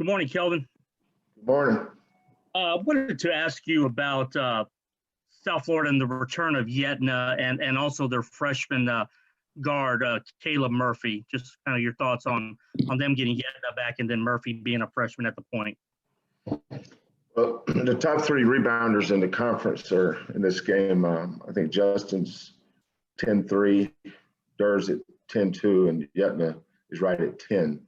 Good morning, Kelvin. Good morning. I wanted to ask you about South Florida and the return of Yetna and also their freshman guard, Caleb Murphy. Just kind of your thoughts on them getting Yetna back and then Murphy being a freshman at the point. Well, the top three rebounders in the conference are in this game. I think Justin's 10-3, Durr's at 10-2, and Yetna is right at 10.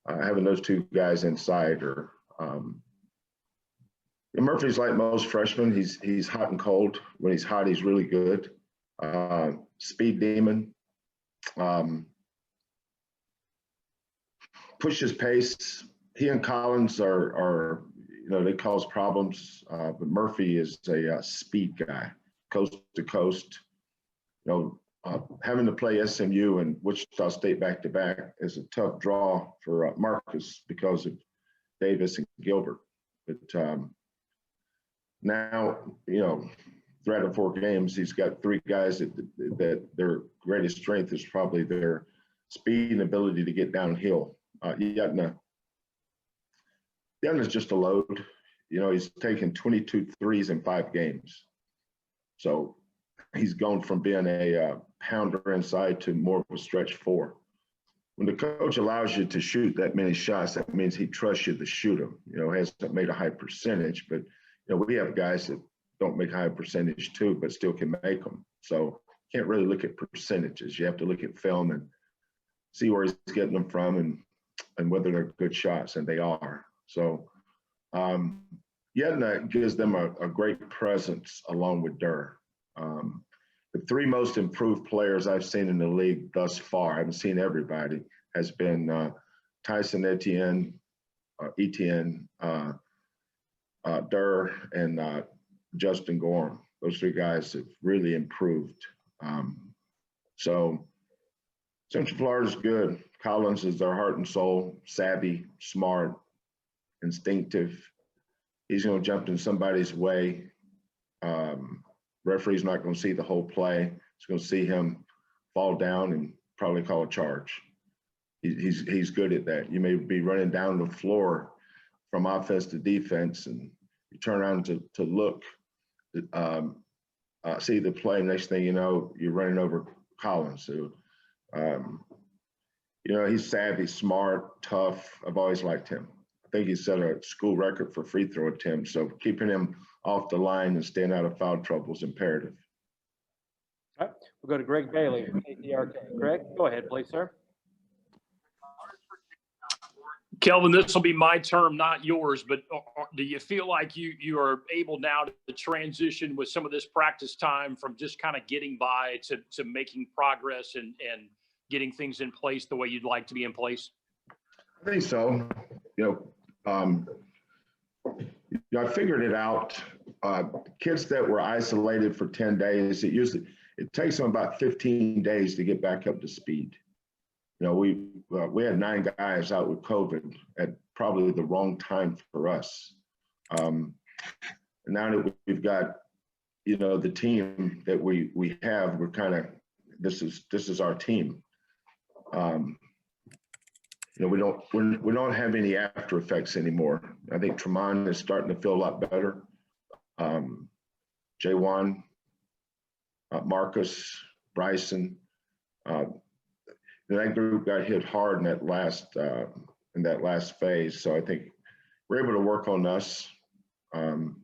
Having those two guys inside are Murphy's like most freshmen. He's hot and cold. When he's hot, he's really good. Speed demon. Pushes pace. He and Collins are they cause problems. But Murphy is a speed guy, coast to coast. Having to play SMU and Wichita State back to back is a tough draw for Marcus because of Davis and Gilbert. But now, three out of 4 games, he's got 3 guys that their greatest strength is probably their speed and ability to get downhill. Yetna's just a load. He's taken 22 threes in 5 games. So he's gone from being a pounder inside to more of a stretch 4. When the coach allows you to shoot that many shots, that means he trusts you to shoot them. Hasn't made a high percentage, but we have guys that don't make high percentage too, but still can make them. So you can't really look at percentages. You have to look at film and see where he's getting them from and whether they're good shots, and they are. So Yetna gives them a great presence along with Durr. The 3 most improved players I've seen in the league thus far, I haven't seen everybody, has been Tyson Etienne, Durr, and Justin Gorham. Those 3 guys have really improved. So Central Florida's good. Collins is their heart and soul, savvy, smart, instinctive. He's going to jump in somebody's way. Referee's not going to see the whole play. He's going to see him fall down and probably call a charge. He's good at that. You may be running down the floor from offense to defense, and you turn around to look, see the play. Next thing you know, you're running over Collins. So, he's savvy, smart, tough. I've always liked him. I think he set a school record for free throw attempts. So keeping him off the line and staying out of foul trouble is imperative. All right, we'll go to Greg Bailey from KTRK. Greg, go ahead, please, sir. Kelvin, this will be my term, not yours, but do you feel like you are able now to transition with some of this practice time from just kind of getting by to making progress and getting things in place the way you'd like to be in place? I think so. I figured it out. Kids that were isolated for 10 days, it takes them about 15 days to get back up to speed. We had 9 guys out with COVID at probably the wrong time for us. And now that we've got, the team that we have, we're kind of, this is our team. We don't have any after effects anymore. I think Tremont is starting to feel a lot better. Jaywan, Marcus, Bryson, that group got hit hard in that last phase. So I think we're able to work on us. One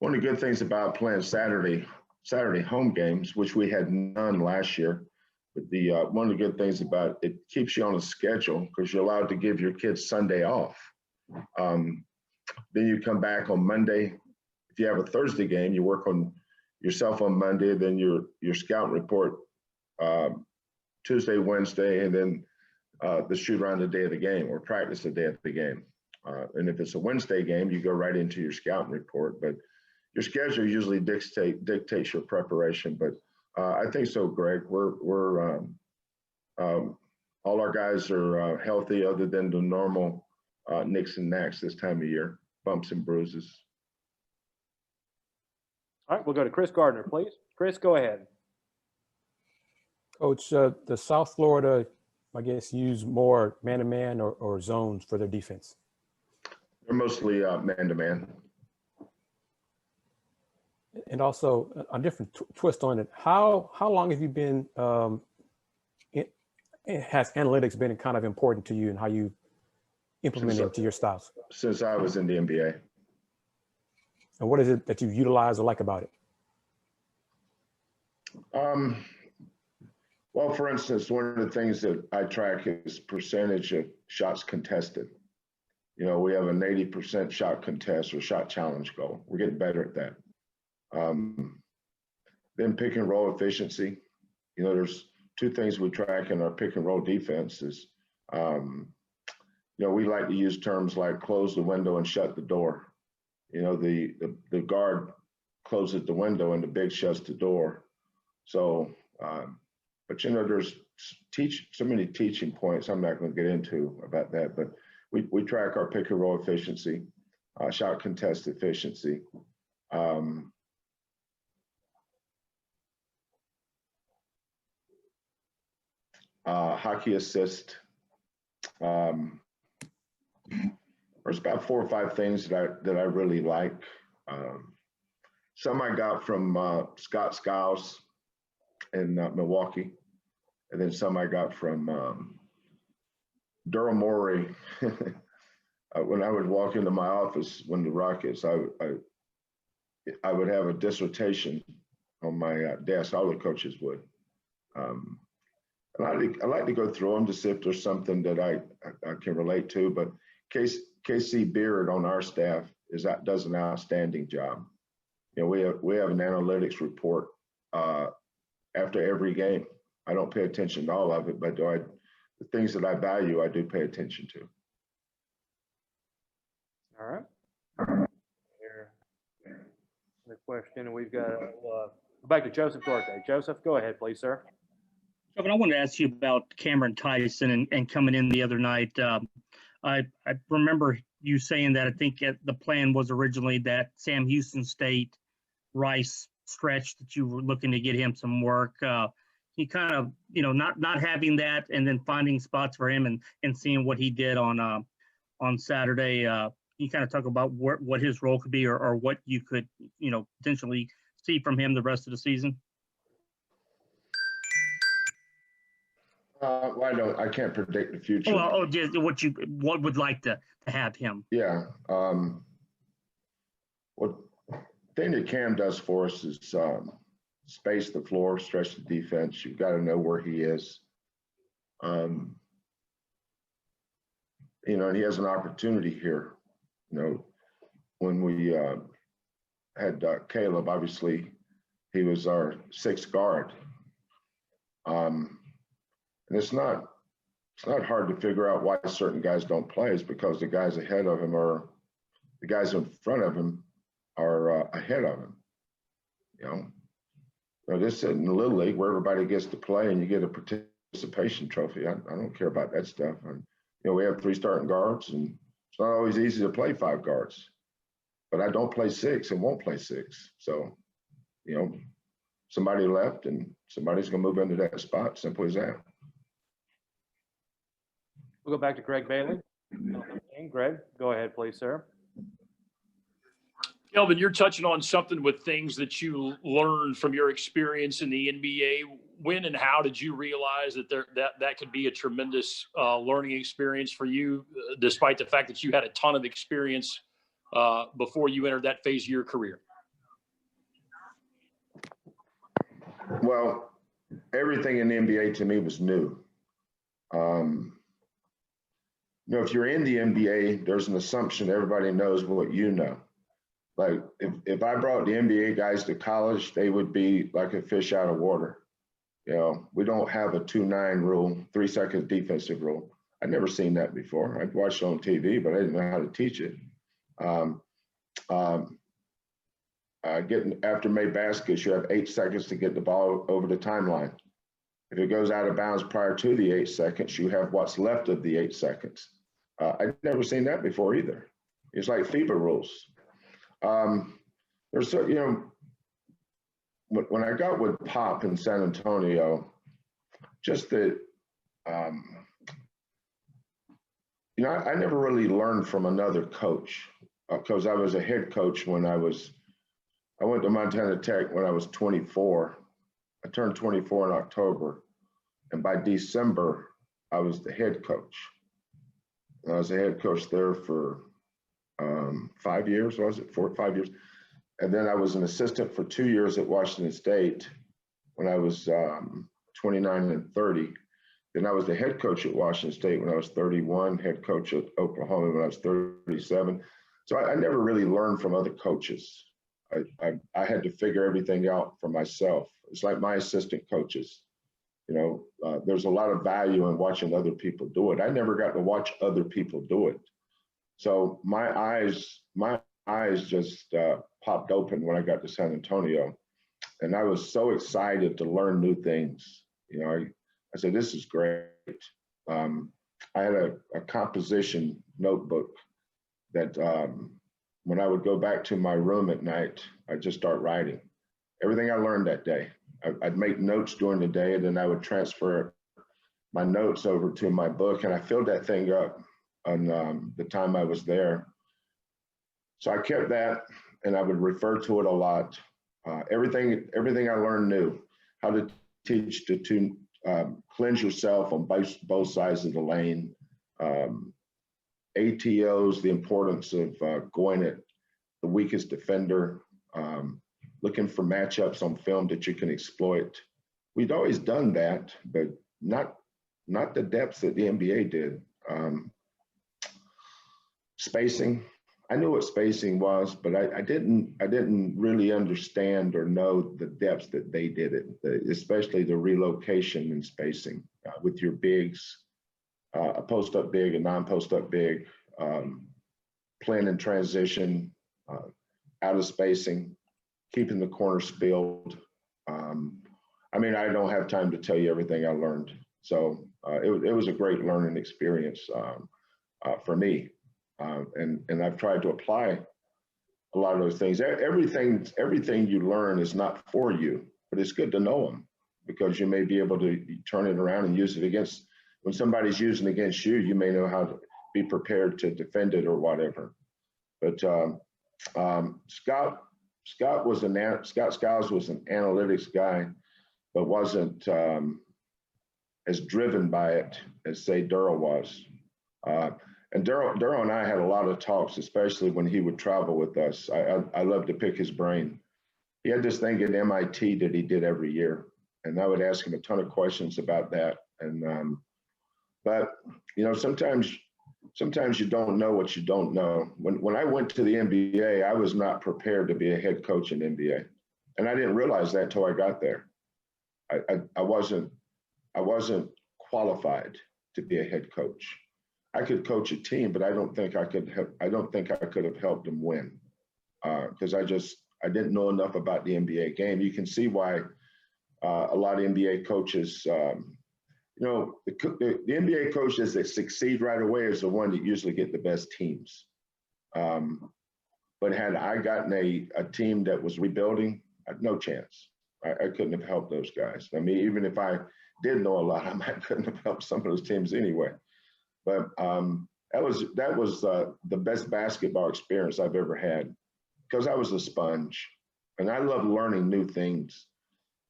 of the good things about playing Saturday home games, which we had none last year, but one of the good things about it keeps you on a schedule because you're allowed to give your kids Sunday off. Then you come back on Monday. If you have a Thursday game, you work on yourself on Monday, then your scout report Tuesday, Wednesday, and then the shoot around the day of the game or practice the day of the game. And if it's a Wednesday game, you go right into your scouting report. But your schedule usually dictates your preparation. But I think so, Greg. We're all our guys are healthy, other than the normal nicks and knacks this time of year, bumps and bruises. All right, we'll go to Chris Gardner, please. Chris, go ahead. Coach, the South Florida, I guess, use more man-to-man or zones for their defense? They're mostly man-to-man. And also a different twist on it. How long have you been, has analytics been kind of important to you and how you implement it into your styles? Since I was in the NBA. And what is it that you utilize or like about it? Well, for instance, one of the things that I track is percentage of shots contested. You know, we have an 80% shot contest or shot challenge goal. We're getting better at that. Then pick and roll efficiency. You know, there's two things we track in our pick and roll defense is, you know, we like to use terms like close the window and shut the door. You know, the guard closes the window and the big shuts the door. So, but you know, there's so many teaching points I'm not going to get into about that, but we track our pick and roll efficiency, shot contest efficiency. Hockey assist. There's about 4 or 5 things that I really like. Some I got from Skiles in Milwaukee, and then some I got from Daryl Morey. When I would walk into my office when the Rockets, I would have a dissertation on my desk. All the coaches would. I like to go through them to see if there's something that I can relate to. But KC Beard on our staff does an outstanding job. You know, we have an analytics report after every game. I don't pay attention to all of it, but the things that I value, I do pay attention to. All right. Here, the question, we've got go back to Joseph Duarte. Joseph, go ahead, please, sir. Kevin, I want to ask you about Cameron Tyson and coming in the other night. I remember you saying that I think the plan was originally that Sam Houston State Rice stretch that you were looking to get him some work. He kind of, you know, not having that and then finding spots for him and seeing what he did on Saturday. You kind of talk about what his role could be or what you could, you know, potentially see from him the rest of the season. Well, I can't predict the future. Just what would like to have him? Yeah. What thing that Cam does for us is space the floor, stretch the defense. You've got to know where he is. You know, and he has an opportunity here. You know, when we had Caleb, obviously, he was our 6th guard. And it's not hard to figure out why certain guys don't play. It's because the guys ahead of him or the guys in front of him are ahead of him. You know, this is in the Little League where everybody gets to play and you get a participation trophy. I don't care about that stuff. And, you know, we have 3 starting guards, and it's not always easy to play 5 guards. But I don't play 6 and won't play 6. So, you know, somebody left and somebody's going to move into that spot. Simple as that. We'll go back to Gregg Bailey. Greg, go ahead, please, sir. Kelvin, you're touching on something with things that you learned from your experience in the NBA. When and how did you realize that could be a tremendous learning experience for you, despite the fact that you had a ton of experience before you entered that phase of your career? Well, everything in the NBA to me was new. You know, if you're in the NBA, there's an assumption everybody knows what you know. Like if I brought the NBA guys to college, they would be like a fish out of water. You know, we don't have a 2-9 rule, 3-second defensive rule. I'd never seen that before. I'd watched it on TV, but I didn't know how to teach it. Getting after made baskets, you have 8 seconds to get the ball over the timeline. If it goes out of bounds prior to the 8 seconds, you have what's left of the 8 seconds. I'd never seen that before either. It's like FIBA rules. There's, you know, when I got with Pop in San Antonio, just that I never really learned from another coach because I was a head coach when I went to Montana Tech when I was 24. I turned 24 in October, and by December, I was the head coach. And I was a head coach there for 5 years, was it? 4 or 5 years. And then I was an assistant for 2 years at Washington State when I was 29 and 30. Then I was the head coach at Washington State when I was 31, head coach at Oklahoma when I was 37. So I never really learned from other coaches. I had to figure everything out for myself. It's like my assistant coaches. There's a lot of value in watching other people do it. I never got to watch other people do it. So my eyes just popped open when I got to San Antonio. And I was so excited to learn new things. I said, this is great. I had a composition notebook that when I would go back to my room at night, I'd just start writing everything I learned that day. I'd make notes during the day, and then I would transfer my notes over to my book, and I filled that thing up on the time I was there. So I kept that, and I would refer to it a lot. Everything I learned new, how to teach to cleanse yourself on both sides of the lane, ATOs, the importance of going at the weakest defender, looking for matchups on film that you can exploit. We'd always done that, but not the depths that the NBA did. Spacing, I knew what spacing was, but I didn't really understand or know the depths that they did it, especially the relocation and spacing with your bigs, a post-up big, a non-post-up big, playing in transition, out of spacing, keeping the corners filled. I don't have time to tell you everything I learned. So it was a great learning experience for me. And I've tried to apply a lot of those things. Everything you learn is not for you, but it's good to know them because you may be able to turn it around and use it against, when somebody's using against you, you may know how to be prepared to defend it or whatever. But Scott Skiles was an analytics guy, but wasn't as driven by it as, say, Daryl was. And Daryl and I had a lot of talks, especially when he would travel with us. I loved to pick his brain. He had this thing at MIT that he did every year, and I would ask him a ton of questions about that. And but sometimes you don't know what you don't know. When I went to the NBA, I was not prepared to be a head coach in the NBA, and I didn't realize that until I got there. I wasn't qualified to be a head coach. I could coach a team, but I don't think I could have helped them win because I didn't know enough about the NBA game. You can see why a lot of NBA coaches, the NBA coaches that succeed right away is the one that usually get the best teams. But had I gotten a team that was rebuilding, I had no chance. I couldn't have helped those guys. Even if I did know a lot, I couldn't have helped some of those teams anyway. But that was the best basketball experience I've ever had because I was a sponge, and I love learning new things.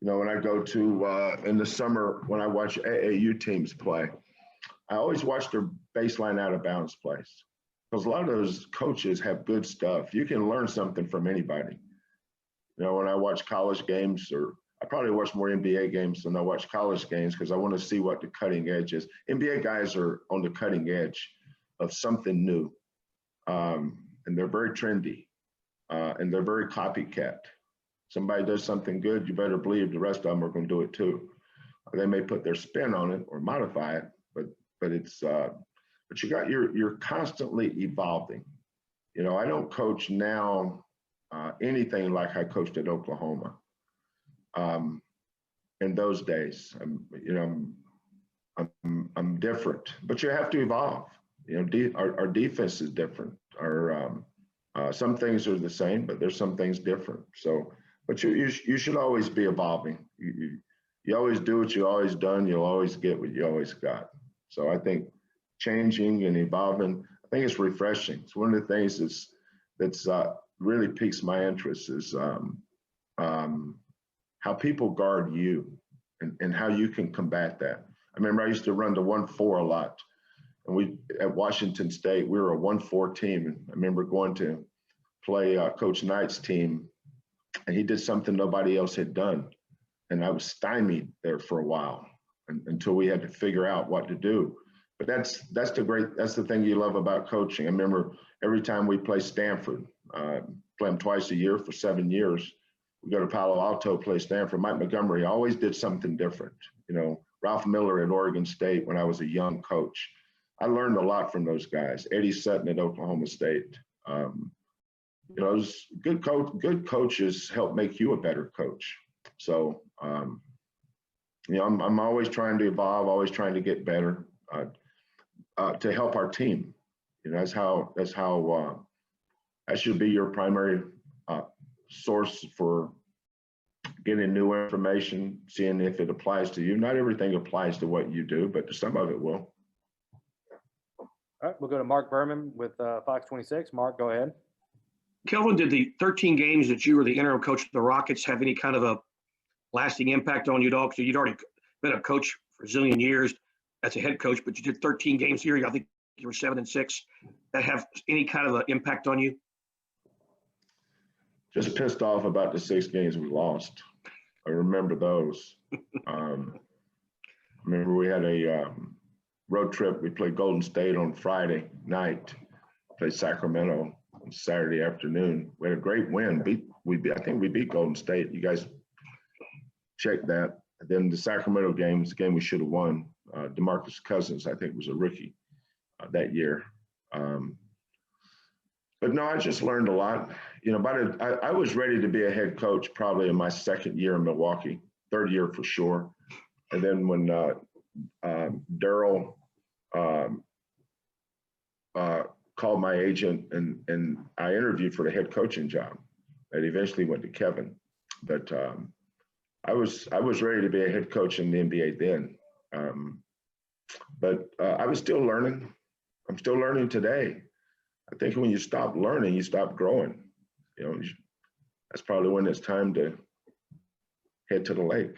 When I go to in the summer when I watch AAU teams play, I always watch their baseline out of bounds plays because a lot of those coaches have good stuff. You can learn something from anybody. When I watch college games, or I probably watch more NBA games than I watch college games because I want to see what the cutting edge is. NBA guys are on the cutting edge of something new, and they're very trendy, and they're very copycat. Somebody does something good, you better believe the rest of them are going to do it too. They may put their spin on it or modify it, but it's but you're constantly evolving. I don't coach now anything like I coached at Oklahoma. In those days, I'm different, but you have to evolve. Our defense is different. Some things are the same, but there's some things different. So, but you should always be evolving. You always do what you always done. You'll always get what you always got. So I think changing and evolving. I think it's refreshing. It's one of the things that's really piques my interest is how people guard you and how you can combat that. I remember I used to run the 1-4 a lot. And we, at Washington State, we were a 1-4 team. And I remember going to play Coach Knight's team, and he did something nobody else had done. And I was stymied there for a while until we had to figure out what to do. But that's the thing you love about coaching. I remember every time we play Stanford, play them twice a year for 7 years. We go to Palo Alto, play Stanford. Mike Montgomery always did something different. You know, Ralph Miller at Oregon State when I was a young coach. I learned a lot from those guys. Eddie Sutton at Oklahoma State. You know, those good coaches help make you a better coach. So, you know, I'm always trying to evolve, always trying to get better to help our team. You know, that should be your primary source for getting new information, seeing if it applies to you. Not everything applies to what you do, but some of it will. All right, we'll go to Mark Berman with Fox 26. Mark, go ahead. Kelvin, did the 13 games that you were the interim coach of the Rockets have any kind of a lasting impact on you at all? Because you'd already been a coach for a zillion years as a head coach, but you did 13 games here. I think you were 7-6. That have any kind of an impact on you? Just pissed off about the 6 games we lost. I remember those. Remember we had a road trip. We played Golden State on Friday night, played Sacramento on Saturday afternoon. We had a great win. I think we beat Golden State. You guys check that. And then the Sacramento game was the game we should have won. DeMarcus Cousins, I think, was a rookie that year. But no, I just learned a lot. You know, I was ready to be a head coach probably in my 2nd year in Milwaukee, 3rd year for sure. And then when Daryl called my agent and I interviewed for the head coaching job, and eventually went to Kevin. But I was ready to be a head coach in the NBA then. But I was still learning. I'm still learning today. I think when you stop learning, you stop growing. You know, that's probably when it's time to head to the lake.